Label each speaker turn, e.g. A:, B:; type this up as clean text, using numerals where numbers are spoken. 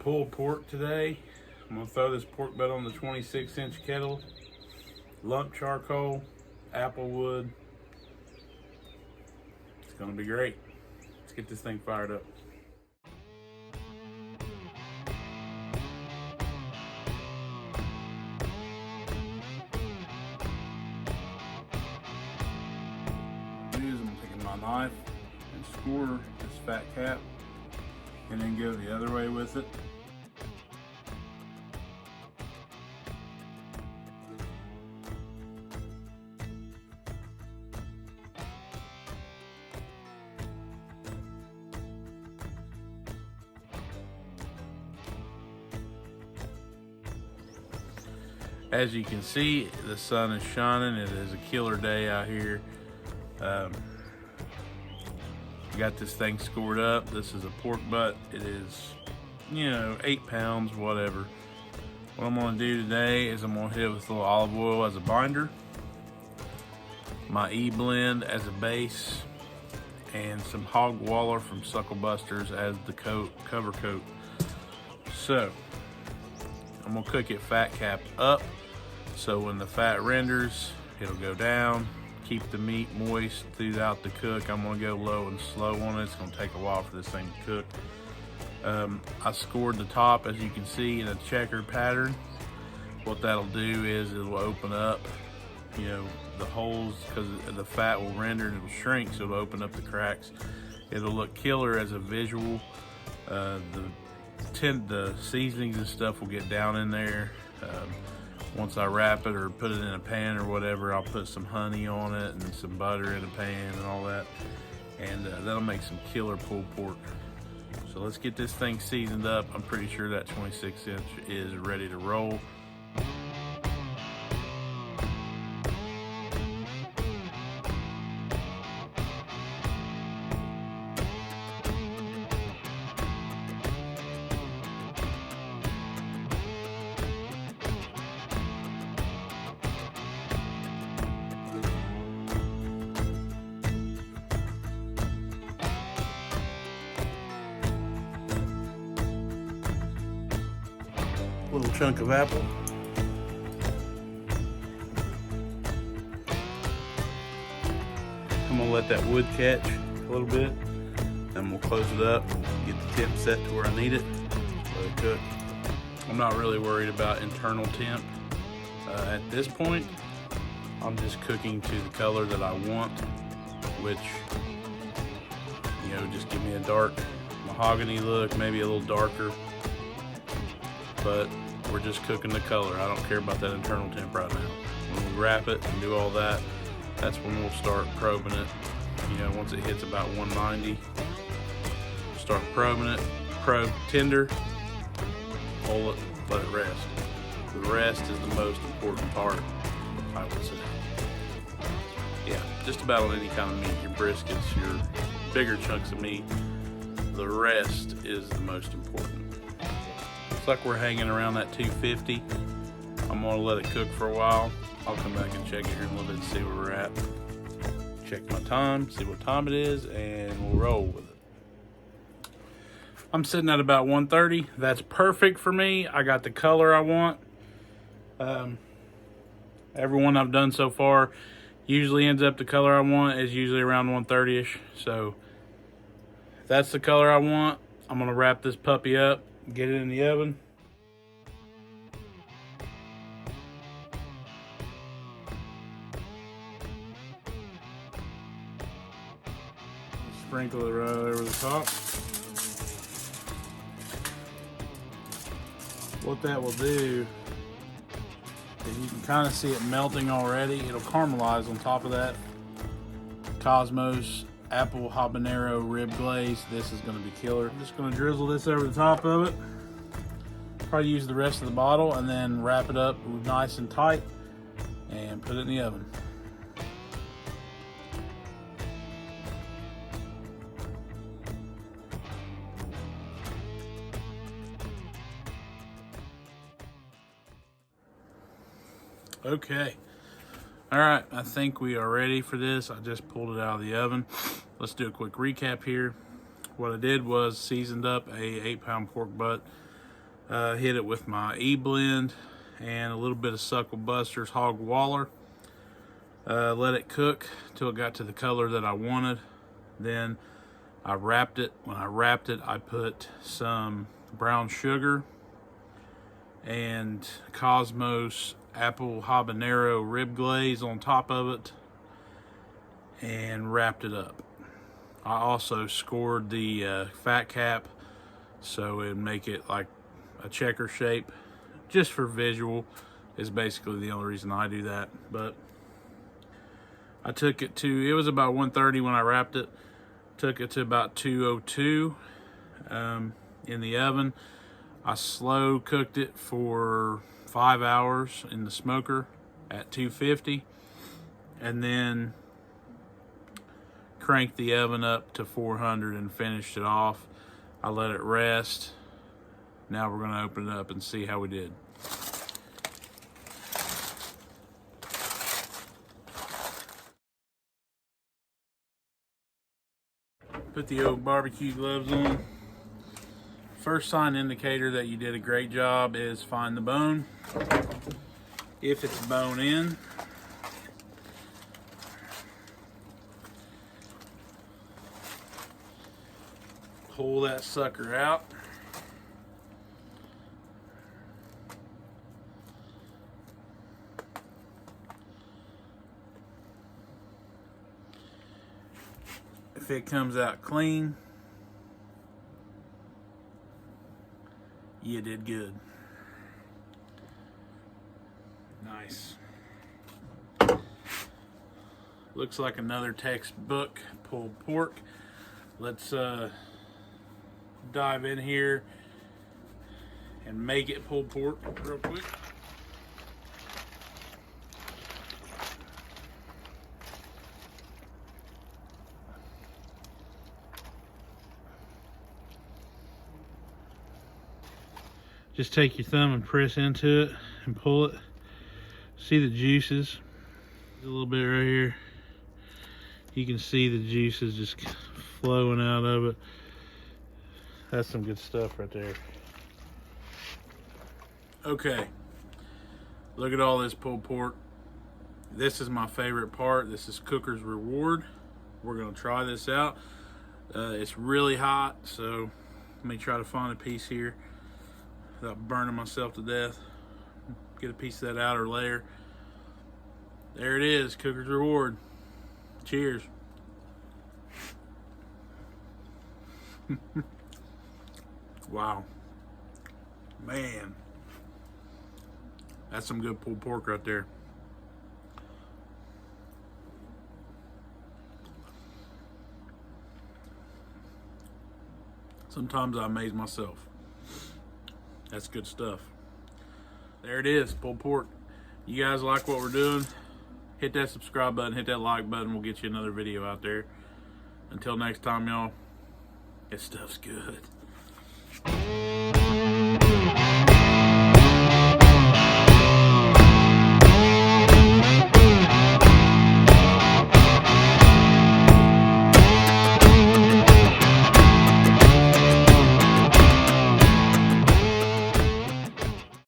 A: pulled pork today. I'm gonna throw this pork butt on the 26-inch kettle. Lump charcoal, apple wood. It's gonna be great. Let's get this thing fired up. I'm taking my knife and score this fat cap and then go the other way with it. As you can see, the sun is shining. It is a killer day out here. Got this thing scored up. This is a pork butt. It is, 8 pounds, whatever. What I'm gonna do today is I'm gonna hit it with a little olive oil as a binder, my E-blend as a base, and some hog waller from Suckle Busters as the cover coat. So I'm gonna cook it fat capped up, so when the fat renders, it'll go down. Keep the meat moist throughout the cook. I'm gonna go low and slow on it. It's gonna take a while for this thing to cook. I scored the top, as you can see, in a checkered pattern. What that'll do is it'll open up, the holes, because the fat will render and it'll shrink, so it'll open up the cracks. It'll look killer as a visual. The seasonings and stuff will get down in there. Once I wrap it or put it in a pan or whatever, I'll put some honey on it and some butter in a pan and all that. And that'll make some killer pulled pork. So let's get this thing seasoned up. I'm pretty sure that 26-inch is ready to roll. Little chunk of apple. I'm gonna let that wood catch a little bit, then we'll close it up, get the temp set to where I need it, let it cook. I'm not really worried about internal temp. At this point, I'm just cooking to the color that I want, which, just give me a dark mahogany look, maybe a little darker. But we're just cooking the color. I don't care about that internal temp right now. When we wrap it and do all that, that's when we'll start probing it. Once it hits about 190, start probing it. Probe tender, hold it, let it rest. The rest is the most important part, I would say. Yeah, just about on any kind of meat, your briskets, your bigger chunks of meat, the rest is the most important. Looks like we're hanging around that 250. I'm gonna let it cook for a while. I'll come back and check it here in a little bit and see where we're at. Check my time, see what time it is, and we'll roll with it. I'm sitting at about 130. That's perfect for me. I got the color I want. Everyone I've done so far usually ends up the color I want is usually around 130-ish. So if that's the color I want, I'm gonna wrap this puppy up, get it in the oven. Sprinkle it right over the top. What that will do is you can kind of see it melting already. It'll caramelize on top of that Cosmos apple habanero rib glaze. This is going to be killer. I'm just going to drizzle this over the top of it. Probably use the rest of the bottle and then wrap it up nice and tight and put it in the oven. Okay. All right, I think we are ready for this. I just pulled it out of the oven. Let's do a quick recap here. What I did was seasoned up a 8-pound pork butt. Hit it with my E-blend and a little bit of Suckle Buster's Hog Waller. Let it cook till it got to the color that I wanted. Then I wrapped it. When I wrapped it, I put some brown sugar and Cosmos apple habanero rib glaze on top of it and wrapped it up. I also scored the fat cap so it'd make it like a checker shape, just for visual is basically the only reason I do that. But I took it to, it was about 1:30 when I wrapped it, took it to about 2:02 in the oven. I slow cooked it for 5 hours in the smoker at 250 and then cranked the oven up to 400 and finished it off. I let it rest. Now we're gonna open it up and see how we did. Put the old barbecue gloves on. First sign indicator that you did a great job is find the bone. If it's bone in, pull that sucker out. If it comes out clean, you did good. Nice. Looks like another textbook pulled pork. Let's dive in here and make it pulled pork real quick. Just take your thumb and press into it and pull it. See the juices? A little bit right here. You can see the juices just flowing out of it. That's some good stuff right there. Okay, look at all this pulled pork. This is my favorite part. This is Cooker's Reward. We're gonna try this out. It's really hot, so let me try to find a piece here without burning myself to death. Get a piece of that outer layer. There it is, Cooker's Reward. Cheers. Wow. Man. That's some good pulled pork right there. Sometimes I amaze myself. That's good stuff. There it is, pulled pork. You guys like what we're doing? Hit that subscribe button, hit that like button. We'll get you another video out there. Until next time, y'all, this stuff's good.